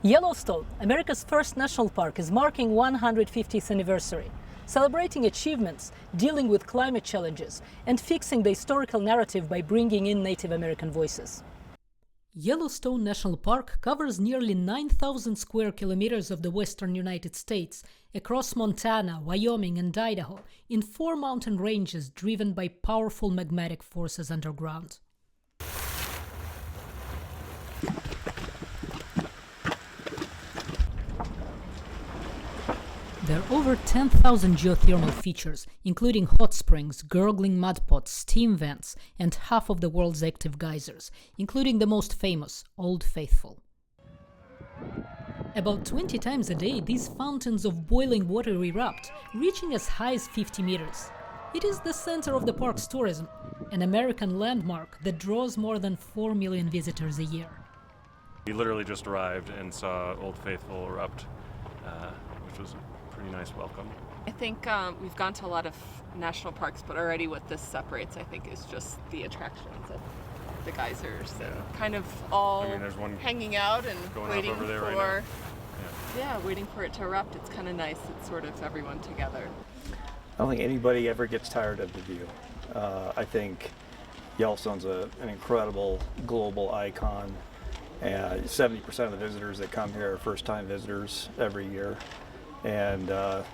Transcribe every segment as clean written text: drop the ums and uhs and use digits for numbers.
Yellowstone, America's first national park, is marking 150th anniversary, celebrating achievements, dealing with climate challenges, and fixing the historical narrative by bringing in Native American voices. Yellowstone National Park covers nearly 9,000 square kilometers of the western United States, across Montana, Wyoming, and Idaho, in 4 mountain ranges driven by powerful magmatic forces underground. There are over 10,000 geothermal features, including hot springs, gurgling mud pots, steam vents, and half of the world's active geysers, including the most famous, Old Faithful. About 20 times a day, these fountains of boiling water erupt, reaching as high as 50 meters. It is the center of the park's tourism, an American landmark that draws more than 4 million visitors a year. We literally just arrived and saw Old Faithful erupt, which was pretty nice welcome. I think we've gone to a lot of national parks, but already what this separates, I think, is just the attractions of the geysers and kind of all there's one hanging out and waiting over there for, right waiting for it to erupt. It's kind of nice. It's sort of everyone together. I don't think anybody ever gets tired of the view. I think Yellowstone's an incredible global icon. 70% of the visitors that come here are first-time visitors every year. And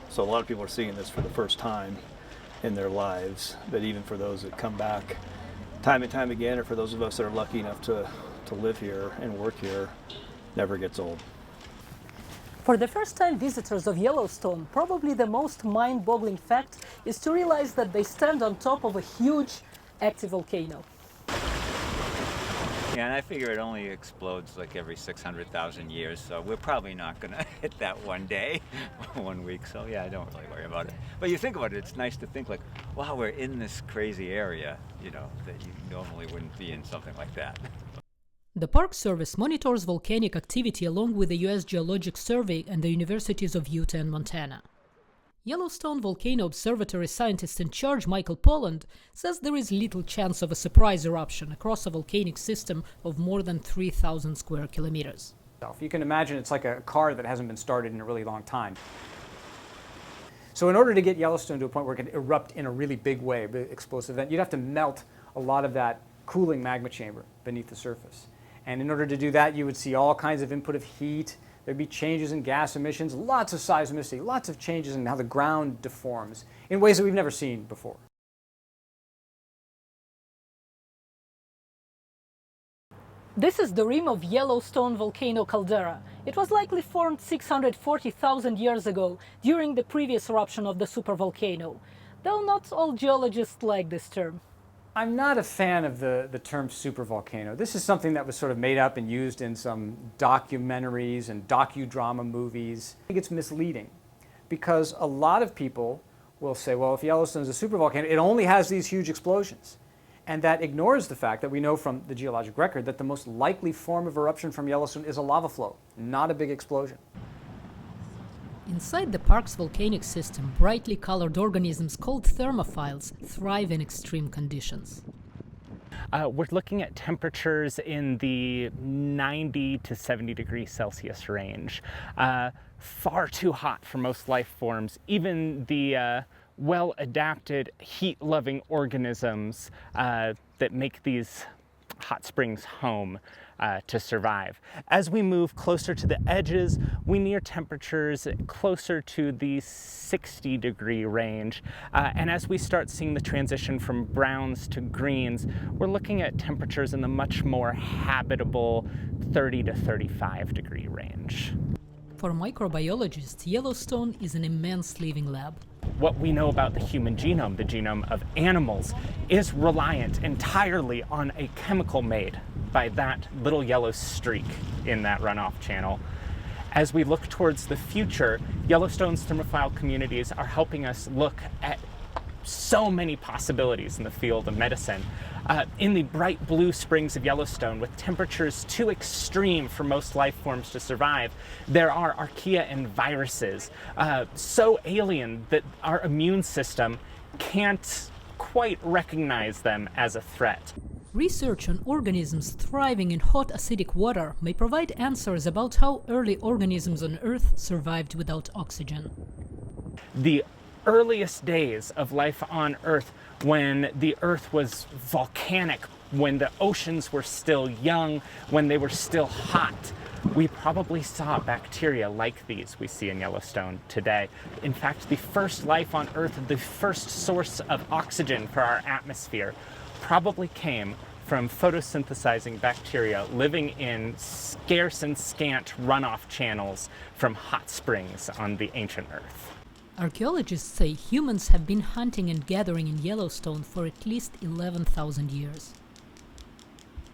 so a lot of people are seeing this for the first time in their lives, but even for those that come back time and time again, or for those of us that are lucky enough to live here and work here, never gets old. For the first-time visitors of Yellowstone, probably the most mind-boggling fact is to realize that they stand on top of a huge active volcano. Yeah, and I figure it only explodes like every 600,000 years, so we're probably not going to hit that one day, 1 week, so yeah, I don't really worry about it. But you think about it, it's nice to think like, wow, we're in this crazy area, you know, that you normally wouldn't be in something like that. The Park Service monitors volcanic activity along with the U.S. Geologic Survey and the universities of Utah and Montana. Yellowstone Volcano Observatory scientist in charge Michael Polland says there is little chance of a surprise eruption across a volcanic system of more than 3,000 square kilometers. You can imagine it's like a car that hasn't been started in a really long time. So in order to get Yellowstone to a point where it can erupt in a really big way, big explosive event, you'd have to melt a lot of that cooling magma chamber beneath the surface. And in order to do that, you would see all kinds of input of heat. There'd be changes in gas emissions, lots of seismicity, lots of changes in how the ground deforms in ways that we've never seen before. This is the rim of Yellowstone volcano caldera. It was likely formed 640,000 years ago during the previous eruption of the supervolcano, though not all geologists like this term. I'm not a fan of the term supervolcano. This is something that was sort of made up and used in some documentaries and docudrama movies. I think it's misleading because a lot of people will say, well, if Yellowstone is a supervolcano, it only has these huge explosions. And that ignores the fact that we know from the geologic record that the most likely form of eruption from Yellowstone is a lava flow, not a big explosion. Inside the park's volcanic system, brightly colored organisms called thermophiles thrive in extreme conditions. We're looking at temperatures in the 90 to 70 degrees Celsius range. Far too hot for most life forms. Even the well-adapted, heat-loving organisms that make these hot springs home to survive. As we move closer to the edges, we near temperatures closer to the 60-degree range. And as we start seeing the transition from browns to greens, we're looking at temperatures in the much more habitable 30 to 35-degree range. For microbiologists, Yellowstone is an immense living lab. What we know about the human genome, the genome of animals, is reliant entirely on a chemical made by that little yellow streak in that runoff channel. As we look towards the future, Yellowstone's thermophile communities are helping us look at so many possibilities in the field of medicine. In the bright blue springs of Yellowstone, with temperatures too extreme for most life forms to survive, there are archaea and viruses so alien that our immune system can't quite recognize them as a threat. Research on organisms thriving in hot acidic water may provide answers about how early organisms on Earth survived without oxygen. The earliest days of life on Earth, when the Earth was volcanic, when the oceans were still young, when they were still hot, we probably saw bacteria like these we see in Yellowstone today. In fact, the first life on Earth, the first source of oxygen for our atmosphere, probably came from photosynthesizing bacteria living in scarce and scant runoff channels from hot springs on the ancient Earth. Archaeologists say humans have been hunting and gathering in Yellowstone for at least 11,000 years.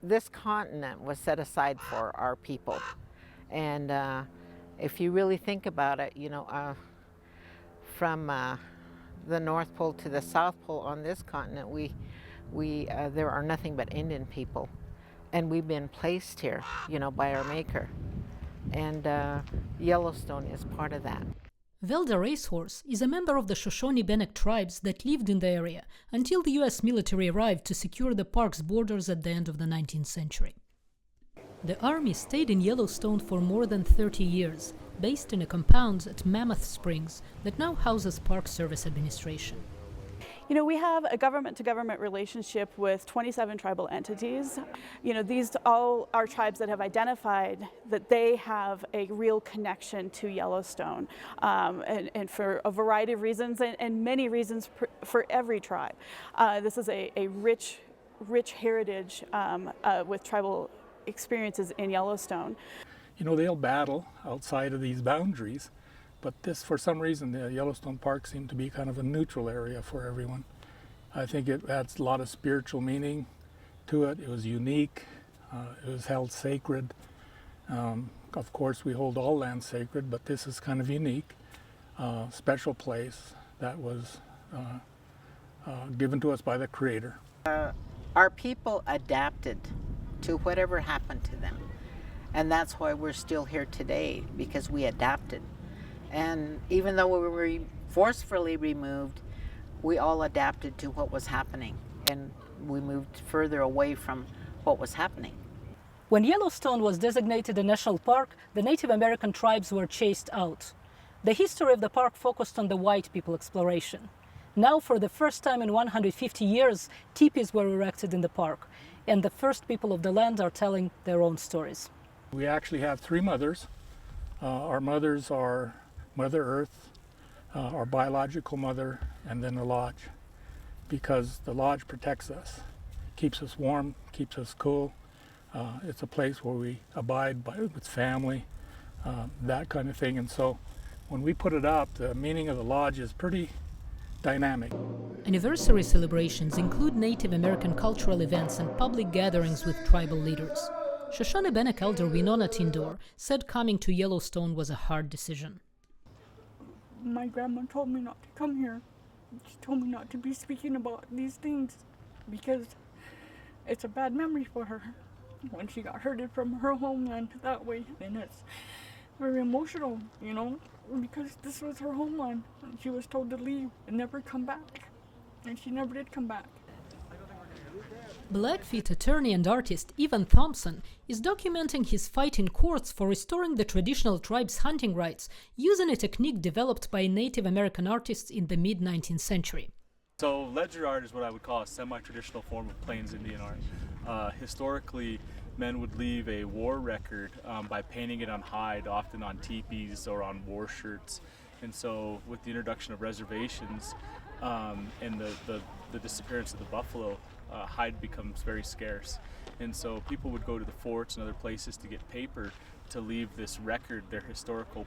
This continent was set aside for our people. And if you really think about it, you know, from the North Pole to the South Pole on this continent, there are nothing but Indian people. And we've been placed here, you know, by our maker. And Yellowstone is part of that. Velda Racehorse is a member of the Shoshone-Bannock tribes that lived in the area until the US military arrived to secure the park's borders at the end of the 19th century. The Army stayed in Yellowstone for more than 30 years, based in a compound at Mammoth Springs that now houses Park Service Administration. You know, we have a government-to-government relationship with 27 tribal entities. You know, these all are tribes that have identified that they have a real connection to Yellowstone, and for a variety of reasons, and many reasons for every tribe. This is a rich heritage with tribal experiences in Yellowstone. You know, they'll battle outside of these boundaries, but this, for some reason, the Yellowstone Park seemed to be kind of a neutral area for everyone. I think it adds a lot of spiritual meaning to it. It was unique. It was held sacred. Of course, we hold all land sacred, but this is kind of unique, special place that was given to us by the Creator. Our people adapted to whatever happened to them. And that's why we're still here today, because we adapted. And even though we were forcefully removed, we all adapted to what was happening, and we moved further away from what was happening. When Yellowstone was designated a national park, the Native American tribes were chased out. The history of the park focused on the white people exploration. Now, for the first time in 150 years, teepees were erected in the park, and the first people of the land are telling their own stories. We actually have three mothers. Our mothers are Mother Earth, our biological mother, and then the lodge, because the lodge protects us, keeps us warm, keeps us cool. It's a place where we abide with family, that kind of thing. And so when we put it up, the meaning of the lodge is pretty dynamic. Anniversary celebrations include Native American cultural events and public gatherings with tribal leaders. Shoshone-Bannock elder Winona Tindor said coming to Yellowstone was a hard decision. My grandma told me not to come here. She told me not to be speaking about these things because it's a bad memory for her when she got herded from her homeland that way. And it's very emotional, you know, because this was her homeland. And she was told to leave and never come back. And she never did come back. Blackfeet attorney and artist Evan Thompson is documenting his fight in courts for restoring the traditional tribe's hunting rights using a technique developed by Native American artists in the mid-19th century. So ledger art is what I would call a semi-traditional form of Plains Indian art. Historically, men would leave a war record by painting it on hide, often on teepees or on war shirts. And so with the introduction of reservations and the disappearance of the buffalo, hide becomes very scarce. And so people would go to the forts and other places to get paper to leave this record, their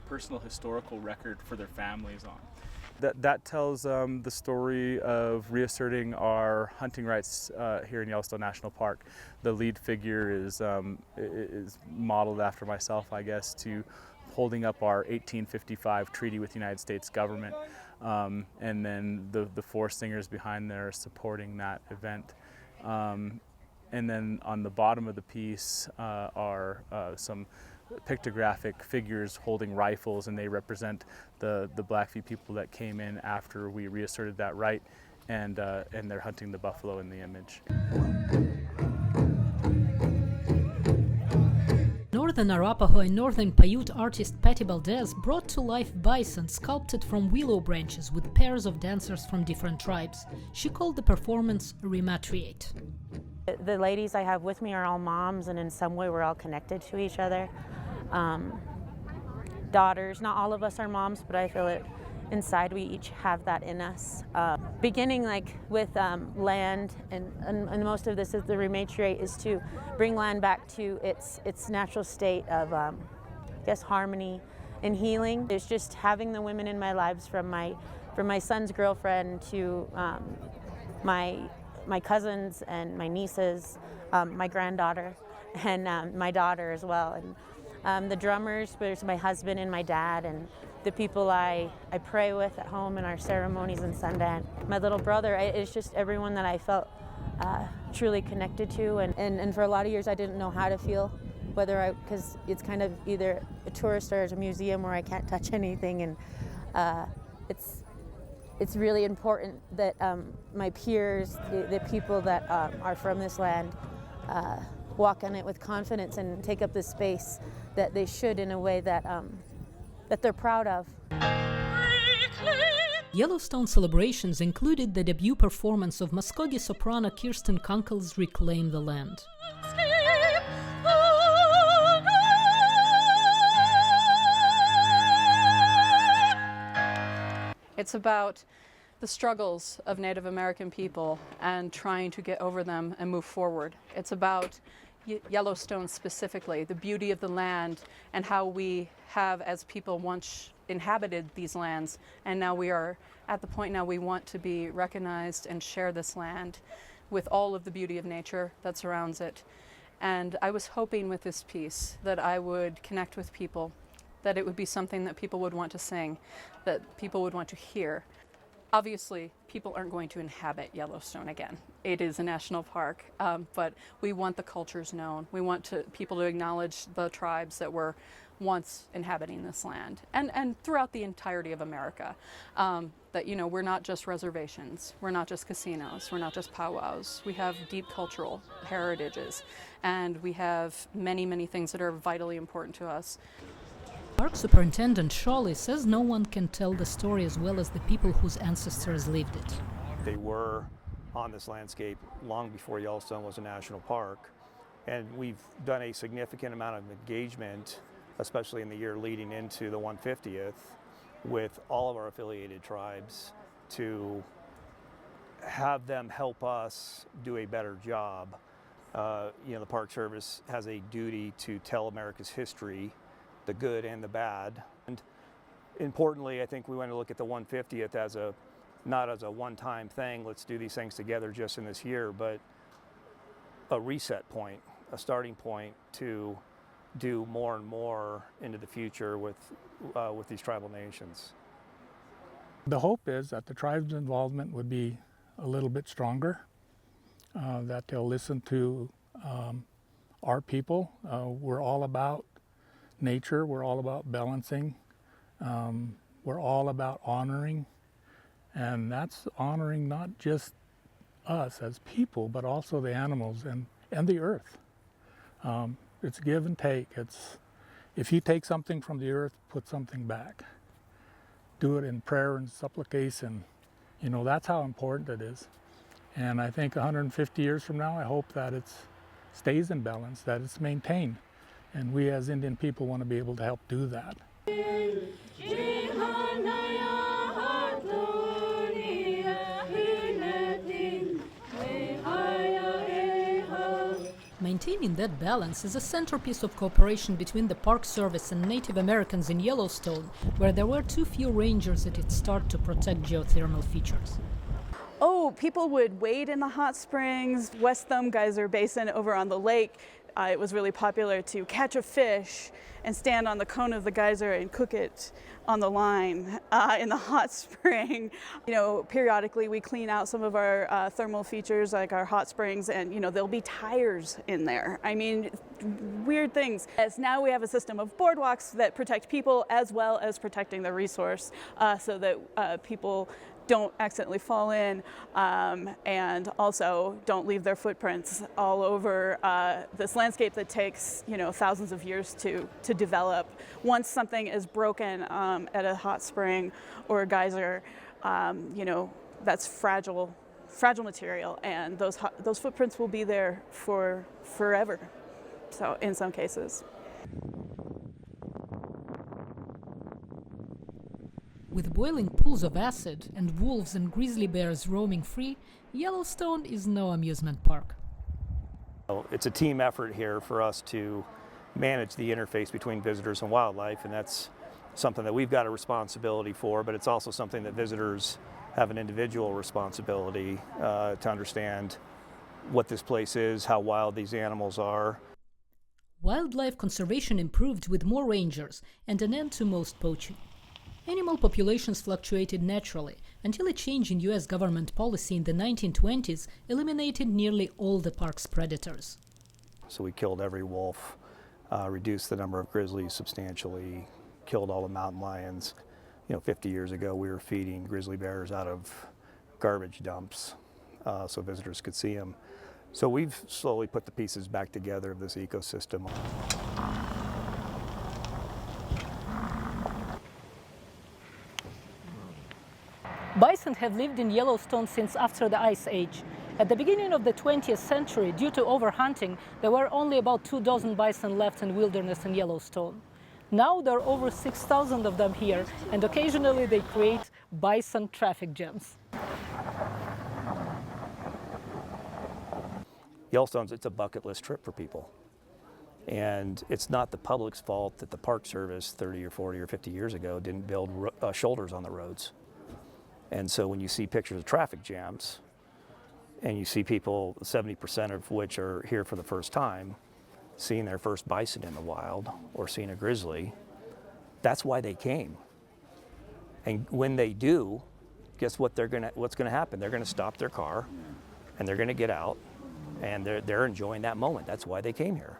personal historical record for their families on. That tells the story of reasserting our hunting rights here in Yellowstone National Park. The lead figure is modeled after myself, I guess, to holding up our 1855 treaty with the United States government. And then the four singers behind there are supporting that event. And then on the bottom of the piece are some pictographic figures holding rifles, and they represent the Blackfeet people that came in after we reasserted that right, and they're hunting the buffalo in the image. northern Arapaho and northern Paiute artist Patty Valdez brought to life bison sculpted from willow branches with pairs of dancers from different tribes. She called the performance Rematriate. The ladies I have with me are all moms, and in some way we're all connected to each other. Daughters, not all of us are moms, but I feel it inside we each have that in us. Beginning like with land, and most of this is the rematriate, is to bring land back to its natural state of I guess harmony and healing. It's just having the women in my lives, from my son's girlfriend to my cousins and my nieces, my granddaughter, and my daughter as well. And the drummers, there's my husband and my dad, and the people I pray with at home in our ceremonies in Sundance. My little brother, it's just everyone that I felt truly connected to. And for a lot of years I didn't know how to feel, because it's kind of either a tourist or a museum where I can't touch anything. And it's really important that my peers, the people that are from this land, walk on it with confidence and take up the space that they should, in a way that that they're proud of. Yellowstone celebrations included the debut performance of Muskogee soprano Kirsten Kunkel's Reclaim the Land. It's about the struggles of Native American people and trying to get over them and move forward. It's about Yellowstone specifically, the beauty of the land and how we have, as people, once inhabited these lands, and now we are at the point now we want to be recognized and share this land with all of the beauty of nature that surrounds it. And I was hoping with this piece that I would connect with people, that it would be something that people would want to sing, that people would want to hear. Obviously, people aren't going to inhabit Yellowstone again. It is a national park, but we want the cultures known. We want people to acknowledge the tribes that were once inhabiting this land, and throughout the entirety of America. That, you know, we're not just reservations, we're not just casinos, we're not just powwows. We have deep cultural heritages, and we have many, many things that are vitally important to us. Park Superintendent Shawley says no one can tell the story as well as the people whose ancestors lived it. They were on this landscape long before Yellowstone was a national park, and we've done a significant amount of engagement, especially in the year leading into the 150th, with all of our affiliated tribes to have them help us do a better job. You know, the Park Service has a duty to tell America's history, the good and the bad. And importantly, I think we want to look at the 150th as not as a one-time thing, let's do these things together just in this year, but a reset point, a starting point to do more and more into the future with these tribal nations. The hope is that the tribe's involvement would be a little bit stronger, that they'll listen to our people. We're all about nature, we're all about balancing, we're all about honoring, and that's honoring not just us as people, but also the animals and the earth. It's give and take. It's, if you take something from the earth, put something back. Do it in prayer and supplication. You know, that's how important it is. And I think 150 years from now, I hope that it stays in balance, that it's maintained. And we as Indian people want to be able to help do that. Maintaining that balance is a centerpiece of cooperation between the Park Service and Native Americans in Yellowstone, where there were too few rangers at its start to protect geothermal features. Oh, people would wade in the hot springs, West Thumb Geyser Basin over on the lake. It was really popular to catch a fish and stand on the cone of the geyser and cook it on the line in the hot spring. You know, periodically we clean out some of our thermal features like our hot springs, and you know, there'll be tires in there. I mean, weird things. As now we have a system of boardwalks that protect people as well as protecting the resource, so that people don't accidentally fall in, and also don't leave their footprints all over this landscape that takes, you know, thousands of years to develop. Once something is broken at a hot spring or a geyser, you know, that's fragile material, and those footprints will be there for forever. So in some cases. With boiling pools of acid and wolves and grizzly bears roaming free, Yellowstone is no amusement park. It's a team effort here for us to manage the interface between visitors and wildlife, and that's something that we've got a responsibility for, but it's also something that visitors have an individual responsibility to understand what this place is, how wild these animals are. Wildlife conservation improved with more rangers and an end to most poaching. Animal populations fluctuated naturally until a change in US government policy in the 1920s eliminated nearly all the park's predators. So we killed every wolf, reduced the number of grizzlies substantially, killed all the mountain lions. You know, 50 years ago we were feeding grizzly bears out of garbage dumps so visitors could see them. So we've slowly put the pieces back together of this ecosystem. Bison have lived in Yellowstone since after the Ice Age. At the beginning of the 20th century, due to overhunting, there were only about 24 bison left in wilderness in Yellowstone. Now there are over 6,000 of them here, and occasionally they create bison traffic jams. Yellowstone's, it's a bucket list trip for people. And it's not the public's fault that the Park Service 30 or 40 or 50 years ago didn't build shoulders on the roads. And so when you see pictures of traffic jams, and you see people, 70% of which are here for the first time, seeing their first bison in the wild or seeing a grizzly, that's why they came. And when they do, guess what what's gonna happen? They're gonna stop their car and they're gonna get out and they're enjoying that moment. That's why they came here.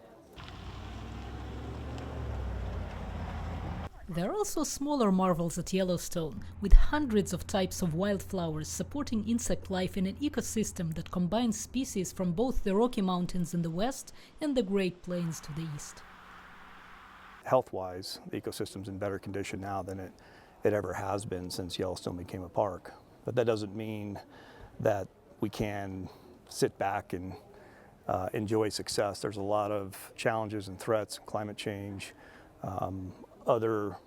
There are also smaller marvels at Yellowstone, with hundreds of types of wildflowers supporting insect life in an ecosystem that combines species from both the Rocky Mountains in the west and the Great Plains to the east. Health-wise, the ecosystem's in better condition now than it ever has been since Yellowstone became a park. But that doesn't mean that we can sit back and enjoy success. There's a lot of challenges and threats, climate change, other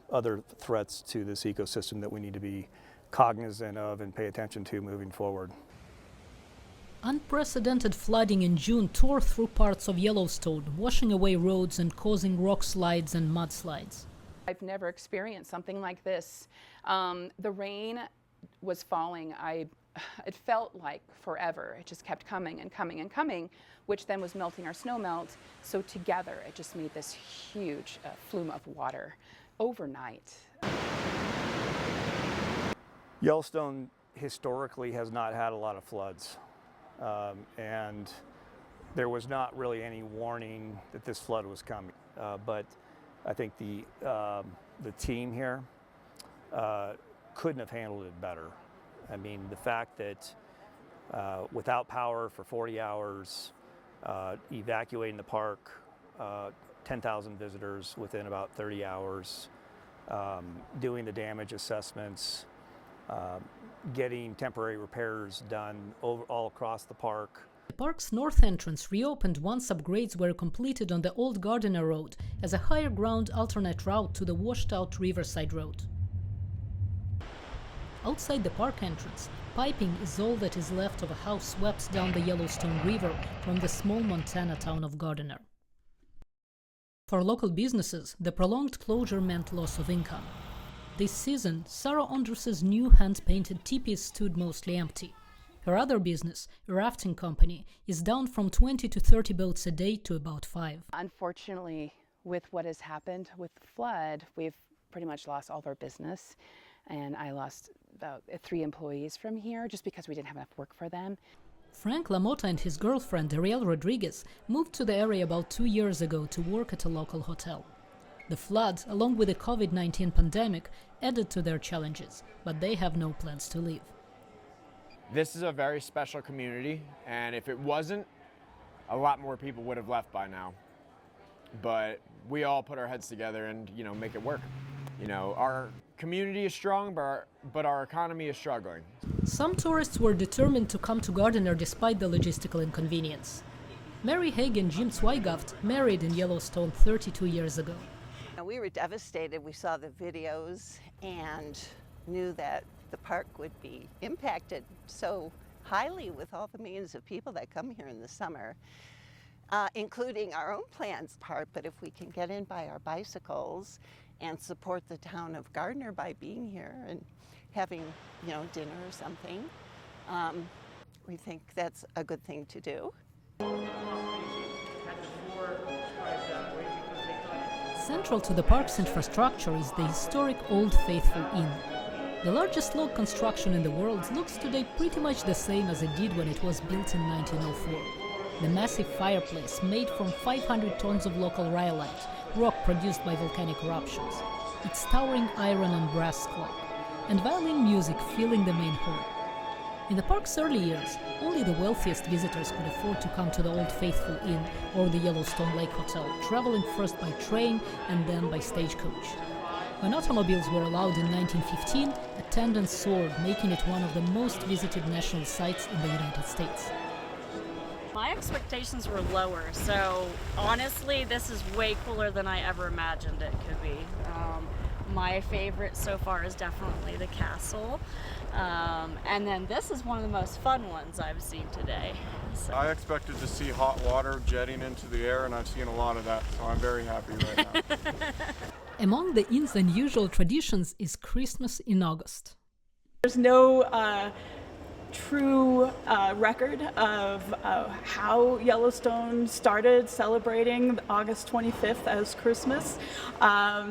threats to this ecosystem that we need to be cognizant of and pay attention to moving forward. Unprecedented flooding in June tore through parts of Yellowstone, washing away roads and causing rock slides and mudslides. I've never experienced something like this. The rain was falling. It felt like forever. It just kept coming and coming and coming, which then was melting our snow melt. So together, it just made this huge flume of water overnight. Yellowstone historically has not had a lot of floods, and there was not really any warning that this flood was coming. But I think the team here couldn't have handled it better. I mean, the fact that without power for 40 hours, evacuating the park, 10,000 visitors within about 30 hours, doing the damage assessments, getting temporary repairs done all across the park. The park's north entrance reopened once upgrades were completed on the old Gardiner Road as a higher ground alternate route to the washed-out Riverside Road. Outside the park entrance, piping is all that is left of a house swept down the Yellowstone River from the small Montana town of Gardiner. For local businesses, the prolonged closure meant loss of income. This season, Sarah Andrus's new hand-painted teepees stood mostly empty. Her other business, a rafting company, is down from 20 to 30 boats a day to about 5. Unfortunately, with what has happened with the flood, we've pretty much lost all of our business. And I lost about 3 employees from here just because we didn't have enough work for them. Frank LaMotta and his girlfriend, Ariel Rodriguez, moved to the area about 2 years ago to work at a local hotel. The flood, along with the COVID-19 pandemic, added to their challenges, but they have no plans to leave. This is a very special community, and if it wasn't, a lot more people would have left by now. But we all put our heads together and, make it work. Our community is strong, but our economy is struggling. Some tourists were determined to come to Gardiner despite the logistical inconvenience. Mary Haig and Jim Zweigaft married in Yellowstone 32 years ago. We were devastated. We saw the videos and knew that the park would be impacted so highly with all the millions of people that come here in the summer, including our own plans part. But if we can get in by our bicycles and support the town of Gardiner by being here and having, dinner or something, we think that's a good thing to do. Central to the park's infrastructure is the historic Old Faithful Inn. The largest log construction in the world looks today pretty much the same as it did when it was built in 1904. The massive fireplace, made from 500 tons of local rhyolite, rock produced by volcanic eruptions, its towering iron and brass clock, and violin music filling the main hall. In the park's early years, only the wealthiest visitors could afford to come to the Old Faithful Inn or the Yellowstone Lake Hotel, traveling first by train and then by stagecoach. When automobiles were allowed in 1915, attendance soared, making it one of the most visited national sites in the United States. My expectations were lower, so honestly, this is way cooler than I ever imagined it could be. My favorite so far is definitely the castle, and then this is one of the most fun ones I've seen today. So. I expected to see hot water jetting into the air, and I've seen a lot of that, so I'm very happy right now. Among the inn's unusual traditions is Christmas in August. There's no true record of how Yellowstone started celebrating August 25th as Christmas.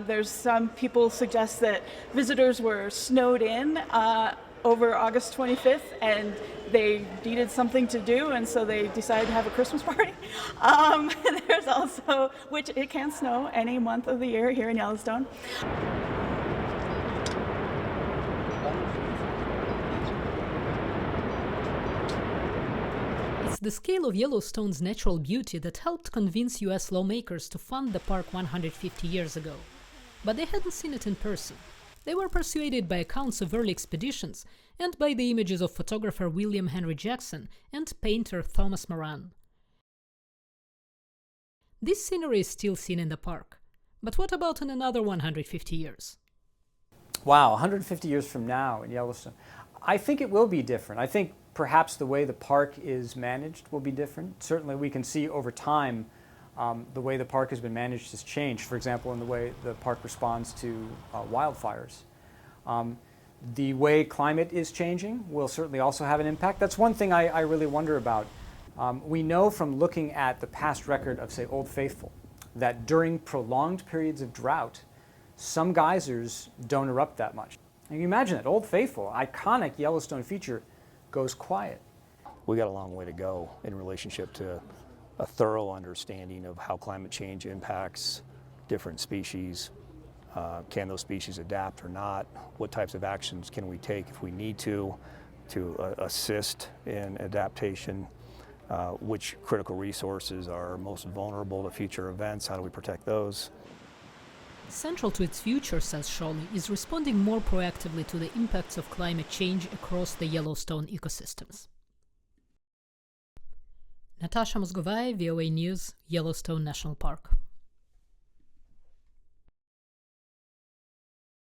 There's some people suggest that visitors were snowed in over August 25th and they needed something to do, and so they decided to have a Christmas party. There's also, which it can snow any month of the year here in Yellowstone. It's the scale of Yellowstone's natural beauty that helped convince US lawmakers to fund the park 150 years ago. But they hadn't seen it in person. They were persuaded by accounts of early expeditions and by the images of photographer William Henry Jackson and painter Thomas Moran. This scenery is still seen in the park. But what about in another 150 years? Wow, 150 years from now in Yellowstone. I think it will be different. I think perhaps the way the park is managed will be different. Certainly we can see over time the way the park has been managed has changed. For example, in the way the park responds to wildfires. The way climate is changing will certainly also have an impact. That's one thing I really wonder about. We know from looking at the past record of, say, Old Faithful, that during prolonged periods of drought, some geysers don't erupt that much. And you imagine that Old Faithful, iconic Yellowstone feature, goes quiet. We got a long way to go in relationship to a thorough understanding of how climate change impacts different species. Can those species adapt or not? What types of actions can we take if we need to assist in adaptation? Which critical resources are most vulnerable to future events? How do we protect those? Central to its future, says Shawley, is responding more proactively to the impacts of climate change across the Yellowstone ecosystems. Natasha Mozgovaya, VOA News, Yellowstone National Park.